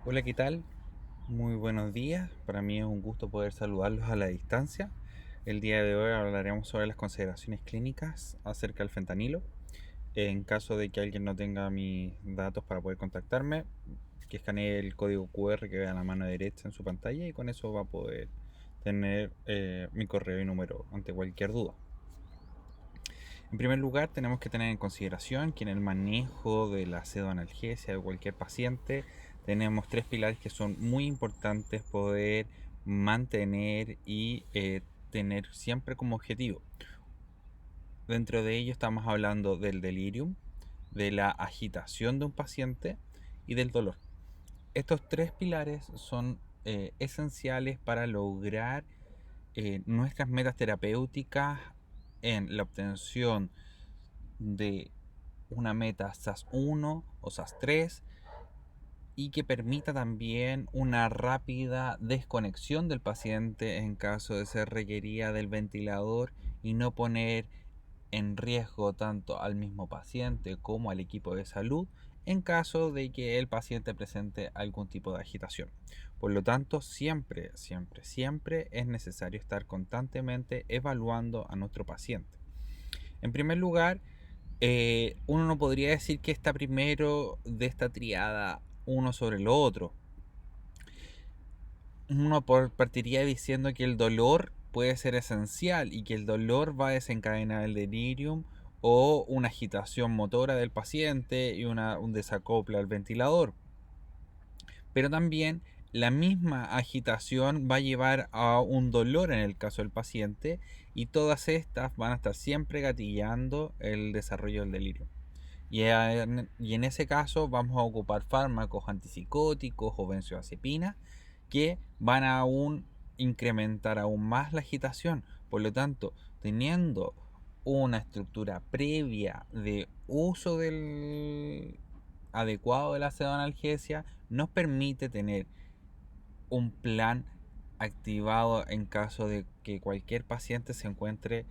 Hola, ¿qué tal? Muy buenos días. Para mí es un gusto poder saludarlos a la distancia. El día de hoy hablaremos sobre las consideraciones clínicas acerca del fentanilo. En caso de que alguien no tenga mis datos para poder contactarme, que escanee el código QR que ve a la mano derecha en su pantalla y con eso va a poder tener mi correo y número ante cualquier duda. En primer lugar, tenemos que tener en consideración que en el manejo de la pseudoanalgesia de cualquier paciente tenemos tres pilares que son muy importantes poder mantener y tener siempre como objetivo. Dentro de ello estamos hablando del delirium, de la agitación de un paciente y del dolor. Estos tres pilares son esenciales para lograr nuestras metas terapéuticas en la obtención de una meta SAS-1 o SAS-3 y que permita también una rápida desconexión del paciente en caso de ser requerida del ventilador y no poner en riesgo tanto al mismo paciente como al equipo de salud en caso de que el paciente presente algún tipo de agitación. Por lo tanto, siempre es necesario estar constantemente evaluando a nuestro paciente. En primer lugar, uno no podría decir que está primero de esta triada uno sobre lo otro. Uno partiría diciendo que el dolor puede ser esencial y que el dolor va a desencadenar el delirium o una agitación motora del paciente y un desacople al ventilador. Pero también la misma agitación va a llevar a un dolor en el caso del paciente y todas estas van a estar siempre gatillando el desarrollo del delirio. Y en ese caso vamos a ocupar fármacos antipsicóticos o benzodiazepinas que van a aún incrementar aún más la agitación. Por lo tanto, teniendo una estructura previa de uso del adecuado de la pseudoanalgesia, nos permite tener un plan activado en caso de que cualquier paciente se encuentre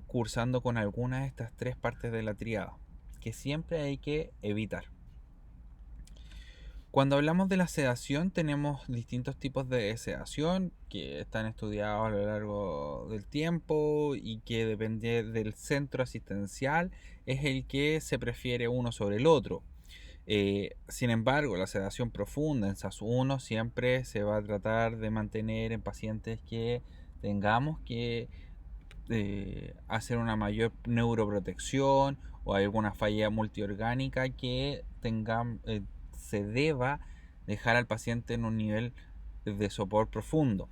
cursando con alguna de estas tres partes de la triada, que siempre hay que evitar. Cuando hablamos de la sedación, tenemos distintos tipos de sedación que están estudiados a lo largo del tiempo y que depende del centro asistencial, es el que se prefiere uno sobre el otro. Sin embargo, la sedación profunda en SAS-1 siempre se va a tratar de mantener en pacientes que tengamos que hacer una mayor neuroprotección o alguna falla multiorgánica que se deba dejar al paciente en un nivel de sopor profundo.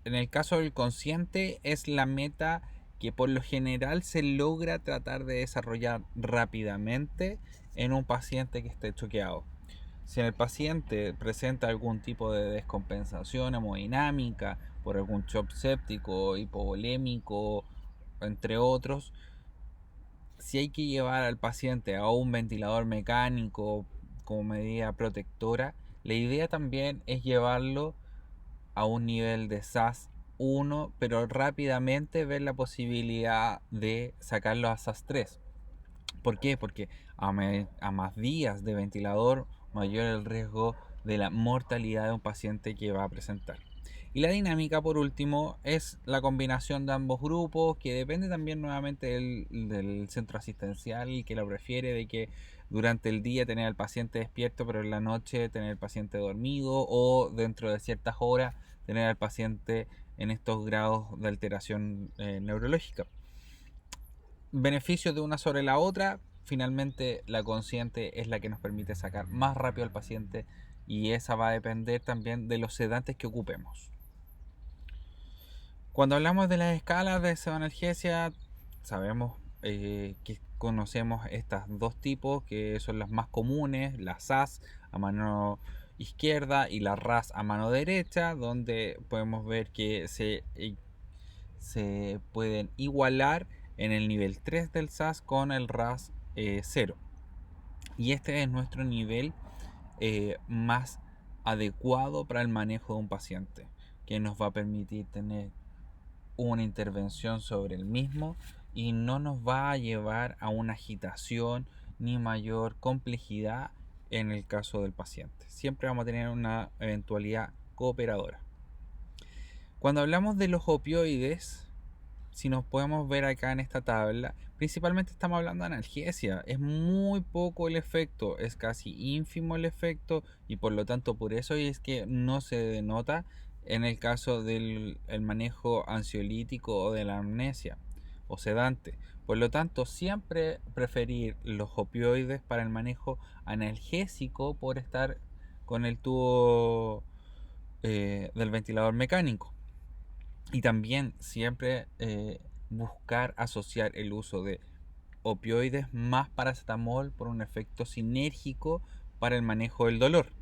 En el caso del consciente es la meta que por lo general se logra tratar de desarrollar rápidamente en un paciente que esté choqueado. Si el paciente presenta algún tipo de descompensación hemodinámica por algún shock séptico, hipovolémico, entre otros, si hay que llevar al paciente a un ventilador mecánico como medida protectora, la idea también es llevarlo a un nivel de SAS-1, pero rápidamente ver la posibilidad de sacarlo a SAS-3. ¿Por qué? Porque a más días de ventilador, mayor el riesgo de la mortalidad de un paciente que va a presentar. Y la dinámica, por último, es la combinación de ambos grupos, que depende también nuevamente del centro asistencial y que lo prefiere, de que durante el día tener al paciente despierto, pero en la noche tener al paciente dormido, o dentro de ciertas horas tener al paciente en estos grados de alteración neurológica. Beneficios de una sobre la otra, finalmente la consciente es la que nos permite sacar más rápido al paciente y esa va a depender también de los sedantes que ocupemos. Cuando hablamos de las escalas de pseudoanalgesia, sabemos que conocemos estas dos tipos que son las más comunes, la SAS a mano izquierda y la RAS a mano derecha, donde podemos ver que se pueden igualar en el nivel 3 del SAS con el RAS 0. Y este es nuestro nivel más adecuado para el manejo de un paciente, que nos va a permitir tener una intervención sobre el mismo y no nos va a llevar a una agitación ni mayor complejidad en el caso del paciente. Siempre vamos a tener una eventualidad cooperadora. Cuando hablamos de los opioides, si nos podemos ver acá en esta tabla, principalmente estamos hablando de analgesia. Es muy poco el efecto, es casi ínfimo el efecto, y por lo tanto por eso es que no se denota en el caso del manejo ansiolítico o de la amnesia o sedante. Por lo tanto, siempre preferir los opioides para el manejo analgésico por estar con el tubo del ventilador mecánico. Y también siempre buscar asociar el uso de opioides más paracetamol por un efecto sinérgico para el manejo del dolor.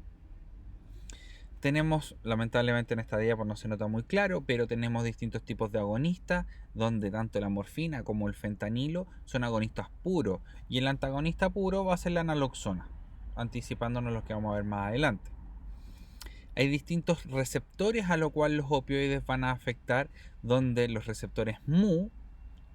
Tenemos, lamentablemente en esta diapositiva pues no se nota muy claro, pero tenemos distintos tipos de agonistas, donde tanto la morfina como el fentanilo son agonistas puros, y el antagonista puro va a ser la naloxona, anticipándonos lo que vamos a ver más adelante. Hay distintos receptores a los cuales los opioides van a afectar, donde los receptores mu,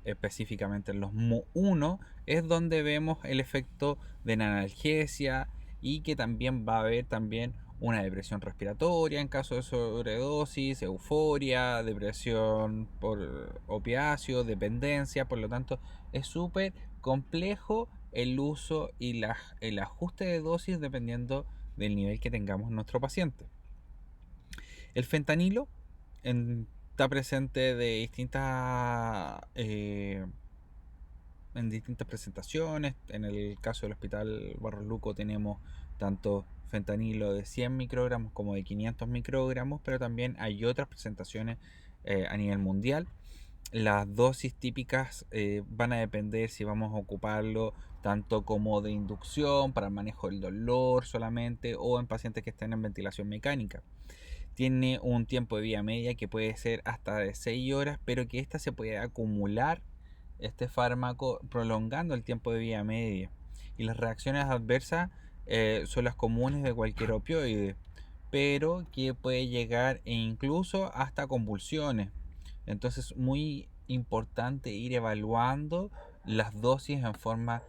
específicamente los mu1, es donde vemos el efecto de la analgesia, y que también va a haber también una depresión respiratoria en caso de sobredosis, euforia, depresión por opiáceo, dependencia. Por lo tanto, es súper complejo el uso y el ajuste de dosis dependiendo del nivel que tengamos en nuestro paciente. El fentanilo está presente en distintas presentaciones. En el caso del Hospital Barros Luco tenemos tanto fentanilo de 100 microgramos como de 500 microgramos, pero también hay otras presentaciones a nivel mundial. Las dosis típicas van a depender si vamos a ocuparlo tanto como de inducción para el manejo del dolor solamente, o en pacientes que estén en ventilación mecánica. Tiene un tiempo de vida media que puede ser hasta de 6 horas, pero que esta se puede acumular, este fármaco, prolongando el tiempo de vida media. Y las reacciones adversas son las comunes de cualquier opioide, pero que puede llegar e incluso hasta convulsiones. Entonces, muy importante ir evaluando las dosis en forma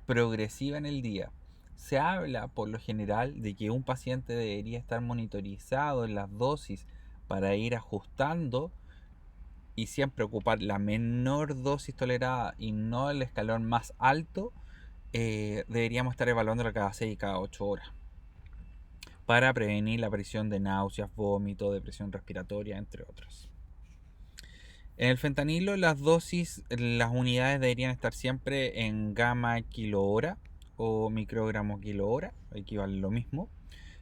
progresiva en el día. Se habla por lo general de que un paciente debería estar monitorizado en las dosis para ir ajustando y siempre ocupar la menor dosis tolerada y no el escalón más alto. Deberíamos estar evaluándolo cada 6 y cada 8 horas para prevenir la aparición de náuseas, vómito, depresión respiratoria, entre otros. En el fentanilo las dosis, las unidades deberían estar siempre en gamma kilohora o microgramos kilohora, equivale lo mismo.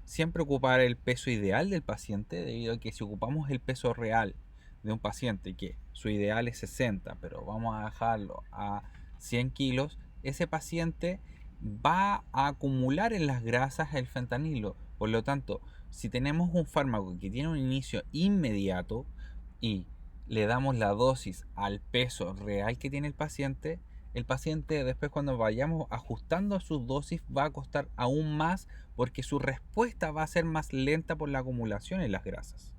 Siempre ocupar el peso ideal del paciente, debido a que si ocupamos el peso real de un paciente, que su ideal es 60, pero vamos a bajarlo a 100 kilos, ese paciente va a acumular en las grasas el fentanilo. Por lo tanto, si tenemos un fármaco que tiene un inicio inmediato y le damos la dosis al peso real que tiene el paciente después, cuando vayamos ajustando sus dosis, va a costar aún más, porque su respuesta va a ser más lenta por la acumulación en las grasas,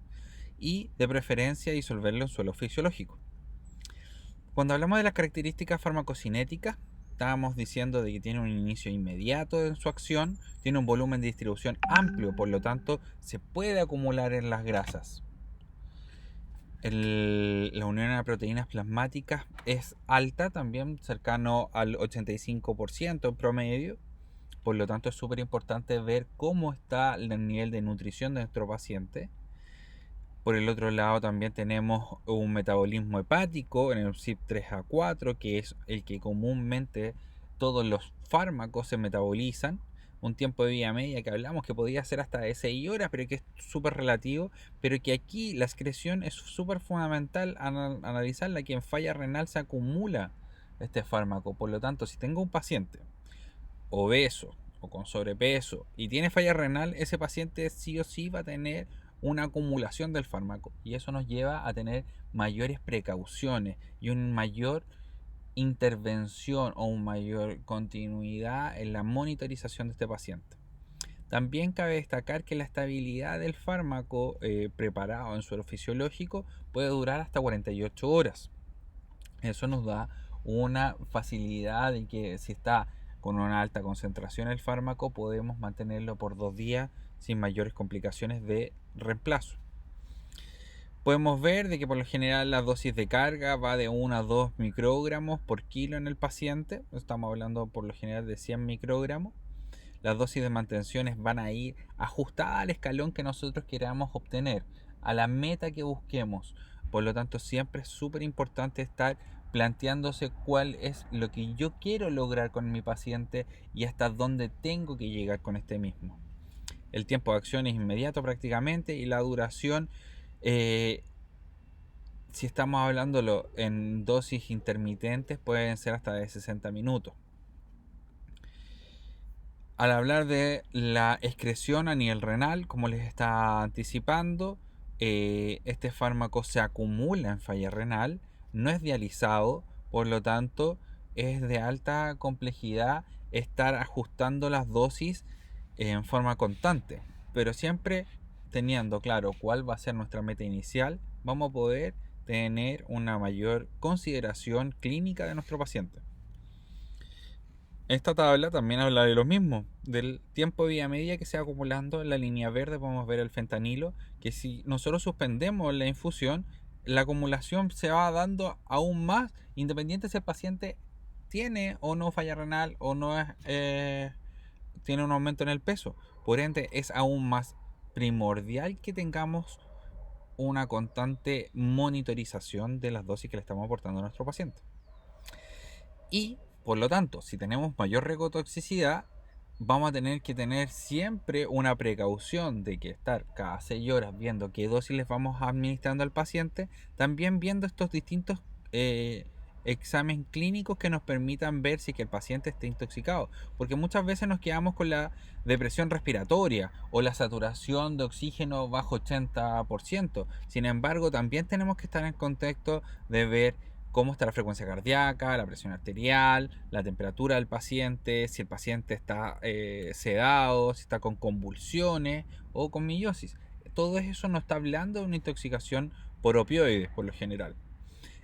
y de preferencia disolverlo en suelo fisiológico. Cuando hablamos de las características farmacocinéticas, estábamos diciendo de que tiene un inicio inmediato en su acción, tiene un volumen de distribución amplio, por lo tanto se puede acumular en las grasas. La unión a proteínas plasmáticas es alta, también cercano al 85% en promedio. Por lo tanto, es súper importante ver cómo está el nivel de nutrición de nuestro paciente. Por el otro lado, también tenemos un metabolismo hepático en el CYP3A4, que es el que comúnmente todos los fármacos se metabolizan. Un tiempo de vida media que hablamos que podía ser hasta de 6 horas, pero que es súper relativo. Pero que aquí la excreción es súper fundamental analizarla, que en falla renal se acumula este fármaco. Por lo tanto, si tengo un paciente obeso o con sobrepeso y tiene falla renal, ese paciente sí o sí va a tener una acumulación del fármaco, y eso nos lleva a tener mayores precauciones y una mayor intervención o una mayor continuidad en la monitorización de este paciente. También cabe destacar que la estabilidad del fármaco preparado en suelo fisiológico puede durar hasta 48 horas. Eso nos da una facilidad de que si está con una alta concentración del fármaco, podemos mantenerlo por 2 días sin mayores complicaciones de reemplazo. Podemos ver de que por lo general la dosis de carga va de 1 a 2 microgramos por kilo en el paciente. Estamos hablando por lo general de 100 microgramos. Las dosis de mantenciones van a ir ajustadas al escalón que nosotros queramos obtener, a la meta que busquemos. Por lo tanto, siempre es súper importante estar planteándose cuál es lo que yo quiero lograr con mi paciente y hasta dónde tengo que llegar con este mismo. El tiempo de acción es inmediato prácticamente y la duración, si estamos hablándolo en dosis intermitentes, pueden ser hasta de 60 minutos. Al hablar de la excreción a nivel renal, como les estaba anticipando, este fármaco se acumula en falla renal, no es dializado, por lo tanto es de alta complejidad estar ajustando las dosis en forma constante, pero siempre teniendo claro cuál va a ser nuestra meta inicial, vamos a poder tener una mayor consideración clínica de nuestro paciente. Esta tabla también habla de lo mismo, del tiempo de vida media que se va acumulando. En la línea verde podemos ver el fentanilo, que si nosotros suspendemos la infusión, la acumulación se va dando aún más, independiente si el paciente tiene o no falla renal o no tiene un aumento en el peso. Por ende, es aún más primordial que tengamos una constante monitorización de las dosis que le estamos aportando a nuestro paciente. Y por lo tanto, si tenemos mayor riesgo-toxicidad, vamos a tener que tener siempre una precaución de que estar cada 6 horas viendo qué dosis les vamos administrando al paciente, también viendo estos distintos exámenes clínicos que nos permitan ver si que el paciente está intoxicado, porque muchas veces nos quedamos con la depresión respiratoria o la saturación de oxígeno bajo 80%. Sin embargo, también tenemos que estar en contexto de ver cómo está la frecuencia cardíaca, la presión arterial, la temperatura del paciente, si el paciente está sedado, si está con convulsiones o con millosis. Todo eso nos está hablando de una intoxicación por opioides, por lo general.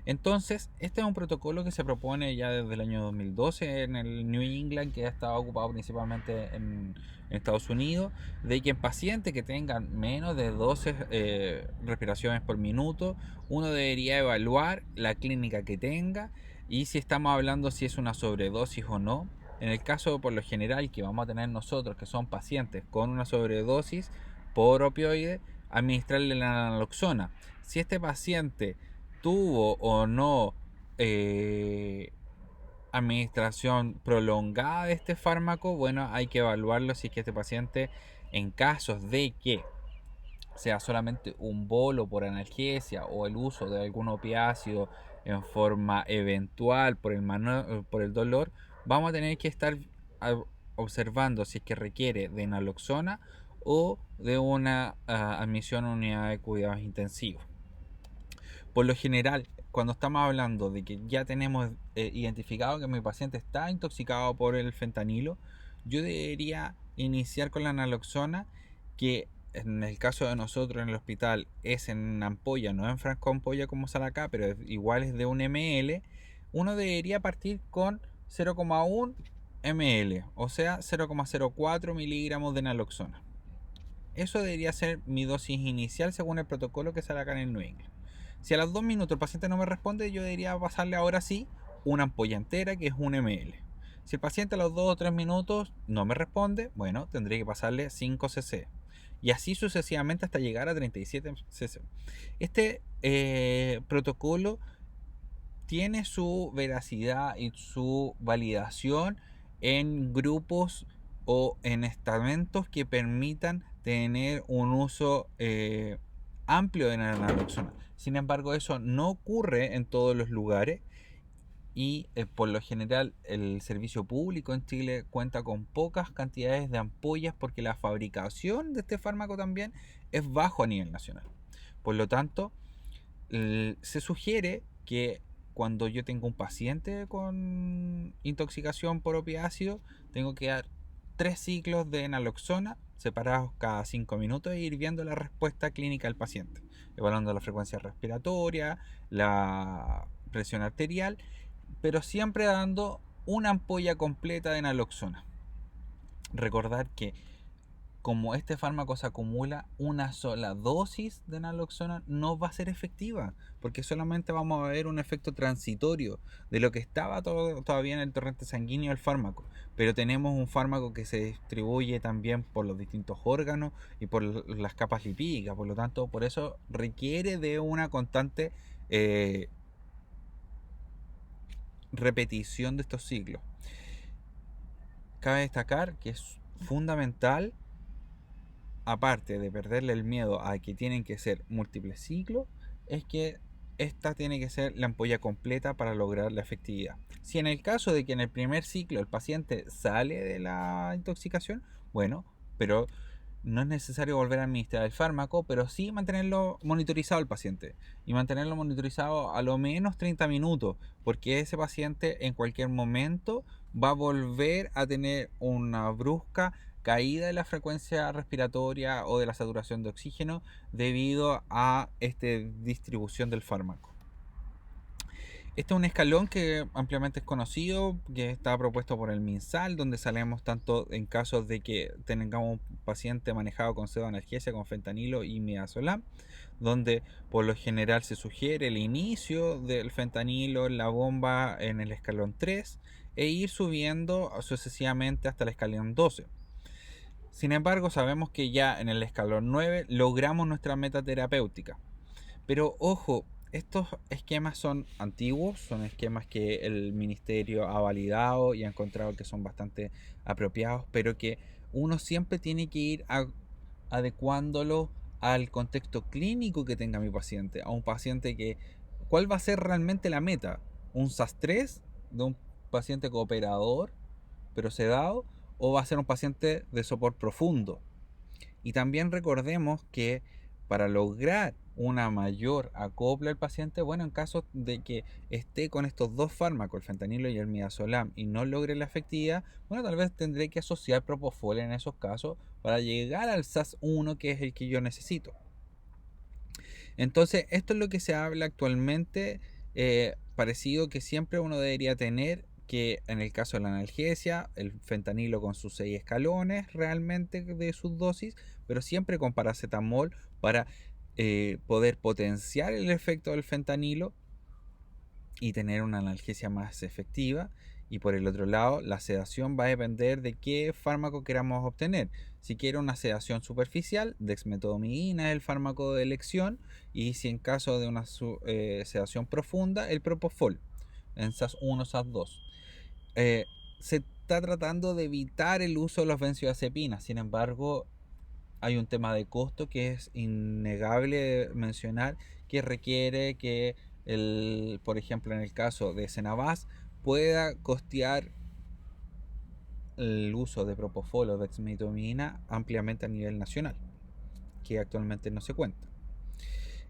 Entonces, este es un protocolo que se propone ya desde el año 2012 en el New England, que ha estado ocupado principalmente en Estados Unidos, de que en pacientes que tengan menos de 12 respiraciones por minuto, uno debería evaluar la clínica que tenga y si estamos hablando si es una sobredosis o no. En el caso por lo general que vamos a tener nosotros, que son pacientes con una sobredosis por opioide, administrarle la naloxona. Si este paciente tuvo o no administración prolongada de este fármaco, bueno, hay que evaluarlo si es que este paciente, en casos de que sea solamente un bolo por analgesia o el uso de algún opiáceo en forma eventual por el dolor, vamos a tener que estar observando si es que requiere de naloxona o de una admisión a unidad de cuidados intensivos. Por lo general, cuando estamos hablando de que ya tenemos identificado que mi paciente está intoxicado por el fentanilo, yo debería iniciar con la naloxona, que en el caso de nosotros en el hospital es en ampolla, no en frasco ampolla como sale acá, pero igual es de 1 ml. Uno debería partir con 0,1 ml, o sea 0,04 miligramos de naloxona. Eso debería ser mi dosis inicial según el protocolo que sale acá en el New England. Si a los 2 minutos el paciente no me responde, yo debería pasarle ahora sí una ampolla entera, que es 1 ml. Si el paciente a los 2 o 3 minutos no me responde, bueno, tendré que pasarle 5 cc. Y así sucesivamente hasta llegar a 37 cc. Este protocolo tiene su veracidad y su validación en grupos o en estamentos que permitan tener un uso amplio de la naloxona. Sin embargo, eso no ocurre en todos los lugares y por lo general el servicio público en Chile cuenta con pocas cantidades de ampollas porque la fabricación de este fármaco también es bajo a nivel nacional. Por lo tanto, se sugiere que cuando yo tengo un paciente con intoxicación por opiáceo, tengo que dar 3 ciclos de naloxona separados cada 5 minutos e ir viendo la respuesta clínica del paciente, evaluando la frecuencia respiratoria, la presión arterial, pero siempre dando una ampolla completa de naloxona. Recordar que como este fármaco se acumula, una sola dosis de naloxona no va a ser efectiva, porque solamente vamos a ver un efecto transitorio de lo que estaba todavía en el torrente sanguíneo del fármaco. Pero tenemos un fármaco que se distribuye también por los distintos órganos y por las capas lipídicas, por lo tanto, por eso requiere de una constante repetición de estos ciclos. Cabe destacar que es fundamental, aparte de perderle el miedo a que tienen que ser múltiples ciclos, es que esta tiene que ser la ampolla completa para lograr la efectividad. Si en el caso de que en el primer ciclo el paciente sale de la intoxicación, bueno, pero no es necesario volver a administrar el fármaco, pero sí mantenerlo monitorizado el paciente. Y mantenerlo monitorizado a lo menos 30 minutos, porque ese paciente en cualquier momento va a volver a tener una brusca caída de la frecuencia respiratoria o de la saturación de oxígeno debido a esta distribución del fármaco. Este es un escalón que ampliamente es conocido, que está propuesto por el MinSal, donde salemos tanto en casos de que tengamos un paciente manejado con pseudoanalgesia, con fentanilo y midazolam, donde por lo general se sugiere el inicio del fentanilo en la bomba en el escalón 3 e ir subiendo sucesivamente hasta el escalón 12. Sin embargo, sabemos que ya en el escalón 9 logramos nuestra meta terapéutica. Pero ojo, estos esquemas son antiguos, son esquemas que el ministerio ha validado y ha encontrado que son bastante apropiados, pero que uno siempre tiene que ir adecuándolo al contexto clínico que tenga mi paciente, a un paciente que, ¿cuál va a ser realmente la meta? ¿Un SAS-3 de un paciente cooperador pero sedado o va a ser un paciente de sopor profundo? Y también recordemos que para lograr una mayor acopla al paciente, bueno, en caso de que esté con estos dos fármacos, el fentanilo y el midazolam, y no logre la efectividad, bueno, tal vez tendré que asociar propofol en esos casos para llegar al SAS1, que es el que yo necesito. Entonces, esto es lo que se habla actualmente, parecido que siempre uno debería tener, que en el caso de la analgesia, el fentanilo con sus 6 escalones realmente de sus dosis, pero siempre con paracetamol para poder potenciar el efecto del fentanilo y tener una analgesia más efectiva. Y por el otro lado, la sedación va a depender de qué fármaco queramos obtener. Si quiero una sedación superficial, dexmedetomidina es el fármaco de elección. Y si en caso de una sedación profunda, el propofol en SAS1, SAS2. Se está tratando de evitar el uso de los benzodiazepinas. Sin embargo, hay un tema de costo que es innegable mencionar, que requiere que por ejemplo, en el caso de Cenabás, pueda costear el uso de propofol o dexmedetomidina ampliamente a nivel nacional, que actualmente no se cuenta.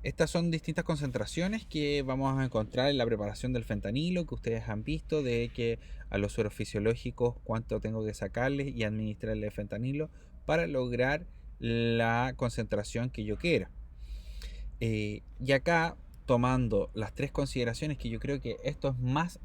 Estas son distintas concentraciones que vamos a encontrar en la preparación del fentanilo, que ustedes han visto, de que a los sueros fisiológicos cuánto tengo que sacarles y administrarle fentanilo para lograr la concentración que yo quiera. Y acá, tomando las tres consideraciones, que yo creo que esto es más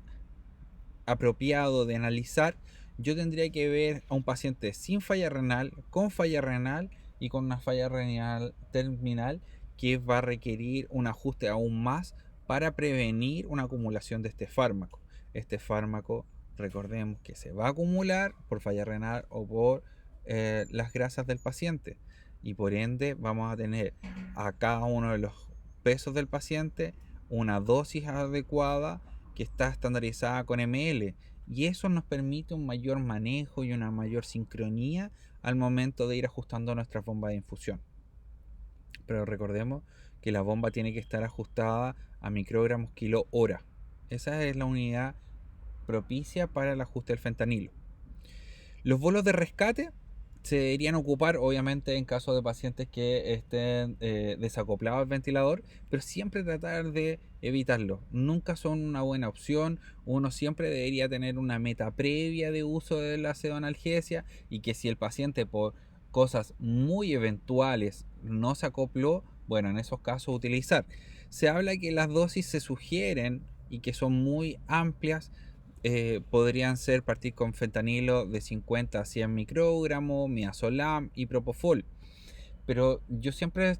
apropiado de analizar, yo tendría que ver a un paciente sin falla renal, con falla renal y con una falla renal terminal, que va a requerir un ajuste aún más para prevenir una acumulación de este fármaco. Este fármaco, recordemos que se va a acumular por falla renal o por las grasas del paciente, y por ende vamos a tener a cada uno de los pesos del paciente una dosis adecuada que está estandarizada con ml, y eso nos permite un mayor manejo y una mayor sincronía al momento de ir ajustando nuestra bomba de infusión. Pero recordemos que la bomba tiene que estar ajustada a microgramos kilo hora. Esa es la unidad propicia para el ajuste del fentanilo. Los bolos de rescate se deberían ocupar obviamente en caso de pacientes que estén desacoplados al ventilador, pero siempre tratar de evitarlo. Nunca son una buena opción. Uno siempre debería tener una meta previa de uso de la pseudoanalgesia, y que si el paciente por cosas muy eventuales no se acopló, bueno, en esos casos utilizar. Se habla que las dosis se sugieren y que son muy amplias podrían ser partir con fentanilo de 50 a 100 microgramos, midazolam y propofol. Pero yo siempre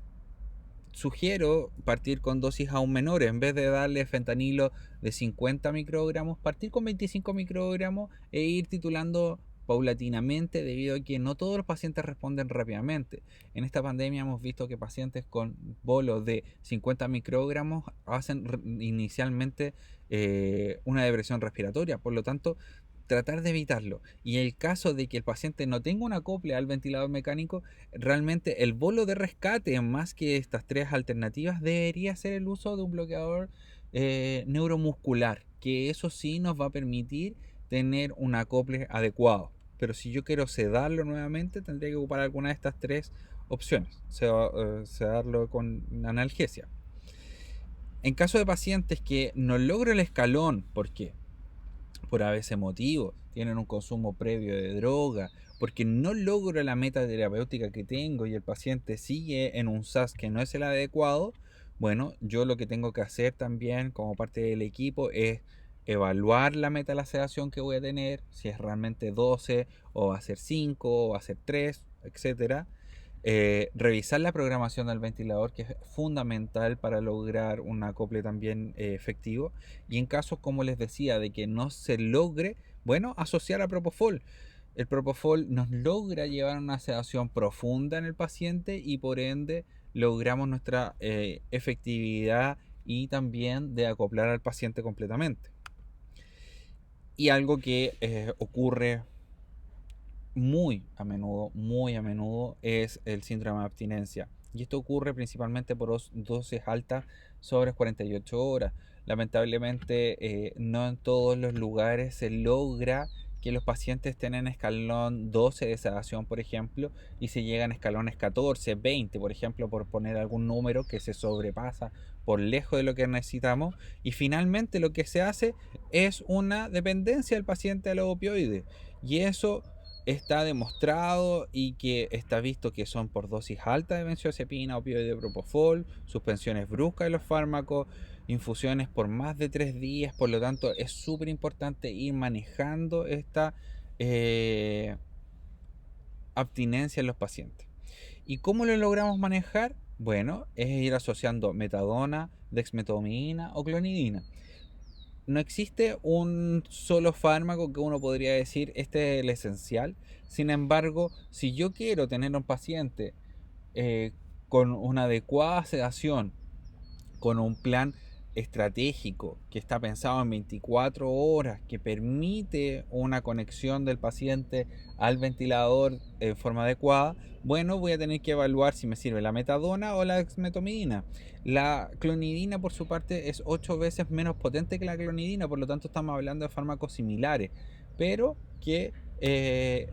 sugiero partir con dosis aún menores. En vez de darle fentanilo de 50 microgramos, partir con 25 microgramos e ir titulando paulatinamente, debido a que no todos los pacientes responden rápidamente. En esta pandemia hemos visto que pacientes con bolos de 50 microgramos hacen inicialmente una depresión respiratoria. Por lo tanto, tratar de evitarlo. Y en el caso de que el paciente no tenga un acople al ventilador mecánico, realmente el bolo de rescate, más que estas tres alternativas, debería ser el uso de un bloqueador neuromuscular, que eso sí nos va a permitir tener un acople adecuado. Pero si yo quiero sedarlo nuevamente, tendría que ocupar alguna de estas tres opciones. Sedarlo con analgesia. En caso de pacientes que no logran el escalón, ¿por qué? Por a veces motivos, tienen un consumo previo de droga, porque no logro la meta terapéutica que tengo y el paciente sigue en un SAS que no es el adecuado, bueno, yo lo que tengo que hacer también como parte del equipo es evaluar la meta de la sedación que voy a tener, si es realmente 12 o va a ser 5 o va a ser 3, etcétera. Revisar la programación del ventilador, que es fundamental para lograr un acople también efectivo. Y en casos, como les decía, de que no se logre, bueno, asociar a Propofol. El Propofol nos logra llevar a una sedación profunda en el paciente y por ende logramos nuestra efectividad y también de acoplar al paciente completamente. Y algo que ocurre muy a menudo, es el síndrome de abstinencia. Y esto ocurre principalmente por dosis altas sobre 48 horas. Lamentablemente, no en todos los lugares se logra que los pacientes estén en escalón 12 de sedación, por ejemplo, y se llegan a escalones 14, 20, por ejemplo, por poner algún número que se sobrepasa por lejos de lo que necesitamos. Y finalmente lo que se hace es una dependencia del paciente a los opioides. Y eso está demostrado y que está visto que son por dosis altas de benzodiazepina, opioide de propofol, suspensiones bruscas de los fármacos, infusiones por más de 3 días. Por lo tanto, es súper importante ir manejando esta eh, abstinencia en los pacientes. ¿Y cómo lo logramos manejar? Bueno, es ir asociando metadona, dexmedetomidina o clonidina. No existe un solo fármaco que uno podría decir este es el esencial. Sin embargo, si yo quiero tener un paciente eh, con una adecuada sedación, con un plan estratégico que está pensado en 24 horas, que permite una conexión del paciente al ventilador en forma adecuada, bueno, voy a tener que evaluar si me sirve la metadona o la dexmedetomidina. La clonidina, por su parte, es 8 veces menos potente que la clonidina, por lo tanto estamos hablando de fármacos similares, pero que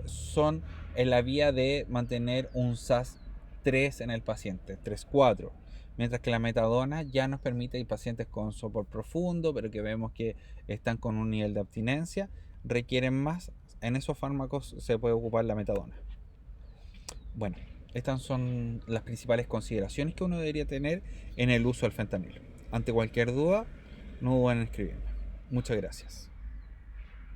son en la vía de mantener un SAS 3 en el paciente, 3-4. Mientras que la metadona ya nos permite, en pacientes con sopor profundo, pero que vemos que están con un nivel de abstinencia, requieren más. En esos fármacos se puede ocupar la metadona. Bueno, estas son las principales consideraciones que uno debería tener en el uso del fentanilo. Ante cualquier duda, no duden en escribirme. Muchas gracias.